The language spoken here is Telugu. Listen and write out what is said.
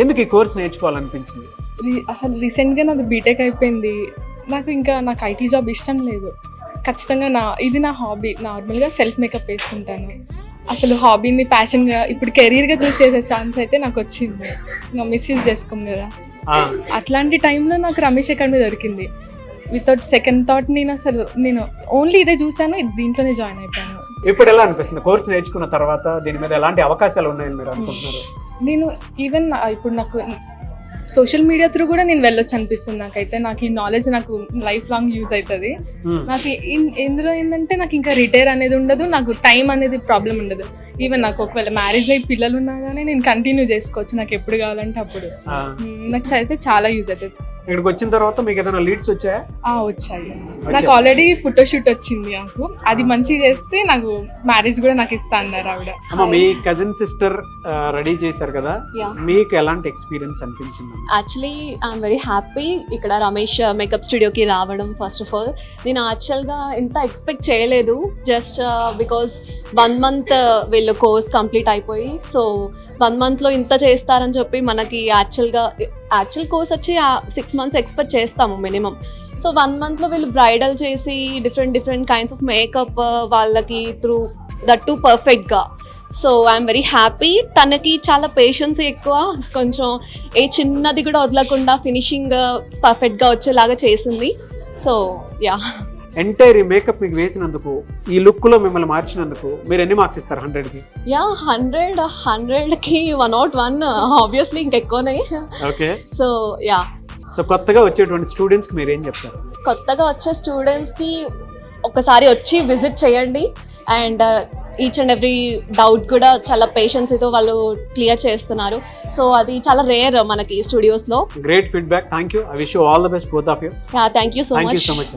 ఎందుకు ఈ కోర్స్ నేర్చుకోవాలనిపించింది? అసలు రీసెంట్గా నాది బీటెక్ అయిపోయింది. నాకు ఐటీ జాబ్ ఇష్టం లేదు. ఖచ్చితంగా ఇది నా హాబీ. నార్మల్గా సెల్ఫ్ మేకప్ వేసుకుంటాను. అసలు హాబీని ప్యాషన్గా ఇప్పుడు కెరీర్గా చూస్ చేసే ఛాన్స్ అయితే నాకు వచ్చింది. ఇంకా మిస్యూజ్ చేసుకోం కదా. అట్లాంటి టైంలో నాకు రమేష్ అకాడమీ దొరికింది. వితౌట్ సెకండ్ థాట్ నేను ఓన్లీ ఇదే చూసాను, దీంట్లోనే జాయిన్ అయిపోయాను. ఇప్పుడు ఎలా అనిపిస్తుంది కోర్స్ నేర్చుకున్న తర్వాత? దీని మీద ఎలాంటి అవకాశాలు ఉన్నాయని మీరు అనుకుంటున్నారు? నేను ఈవెన్ ఇప్పుడు నాకు సోషల్ మీడియా త్రూ కూడా నేను వెళ్ళొచ్చు అనిపిస్తుంది. నాకు ఈ నాలెడ్జ్ నాకు లైఫ్ లాంగ్ యూజ్ అవుతుంది. నాకు ఎందులో ఏంటంటే నాకు ఇంకా రిటైర్ అనేది ఉండదు, నాకు టైం అనేది ప్రాబ్లం ఉండదు. ఈవెన్ నాకు ఒకవేళ మ్యారేజ్ అయ్యి పిల్లలు ఉన్నా కానీ నేను కంటిన్యూ చేసుకోవచ్చు, నాకు ఎప్పుడు కావాలంటే అప్పుడు. నాకు అయితే చాలా యూజ్ అవుతుంది. ఇక్కడికి వచ్చిన తర్వాత మీకు ఏదైనా లీడ్స్ వచ్చాయా? వచ్చాయి. నాకు ఆల్రెడీ ఫోటోషూట్ వచ్చింది. నాకు అది మంచిగా చేస్తే నాకు మ్యారేజ్ కూడా నాకు ఇస్తా అన్నారు ఆవిడ. మీ కజిన్ సిస్టర్ రెడీ చేశారు కదా, మీకు ఎలాంటి ఎక్స్పీరియన్స్ అనిపించింది? యాక్చువల్లీ ఐఎమ్ వెరీ హ్యాపీ ఇక్కడ రమేష్ మేకప్ స్టూడియోకి రావడం. ఫస్ట్ ఆఫ్ ఆల్ నేను యాక్చువల్గా ఇంత ఎక్స్పెక్ట్ చేయలేదు, జస్ట్ బికాస్ 1 month వీళ్ళు కోర్స్ కంప్లీట్ అయిపోయి, సో 1 monthలో ఇంత చేస్తారని చెప్పి మనకి యాక్చువల్ కోర్స్ వచ్చి 6 months ఎక్స్పెక్ట్ చేస్తాము మినిమం. సో 1 monthలో వీళ్ళు బ్రైడల్ చేసి డిఫరెంట్ కైండ్స్ ఆఫ్ మేకప్ వాళ్ళకి త్రూ దట్ టు పర్ఫెక్ట్గా. So I'm very happy. తనకి చాలా పేషెన్స్ ఎక్కువ, కొంచెం ఏ చిన్నది కూడా వదలకుండా ఫినిషింగ్ పర్ఫెక్ట్గా వచ్చేలాగా చేసింది. సో యా, ఎంటైర్ ఈ మేకప్ మీకు వేసినందుకు, ఈ లుక్ లో మిమ్మల్ని మార్చినందుకు మీరు ఎన్ని మార్క్స్ ఇస్తారు 100కి? యా 100కి 101 ఆబ్వియస్లీ ఇంకెక్కువనే. ఓకే. సో యా, సో కొత్తగా వచ్చేటువంటి స్టూడెంట్స్కి మీరు ఏం చెప్తారు? కొత్తగా వచ్చే స్టూడెంట్స్కి ఒకసారి వచ్చి విజిట్ చేయండి. And each and every doubt కూడా చాలా పేషెన్స్తో వాళ్ళు క్లియర్ చేస్తున్నారు. సో అది చాలా రేర్ మనకి స్టూడియోస్లో. Great feedback, thank you. I wish you all the best both of you. Thank you so much.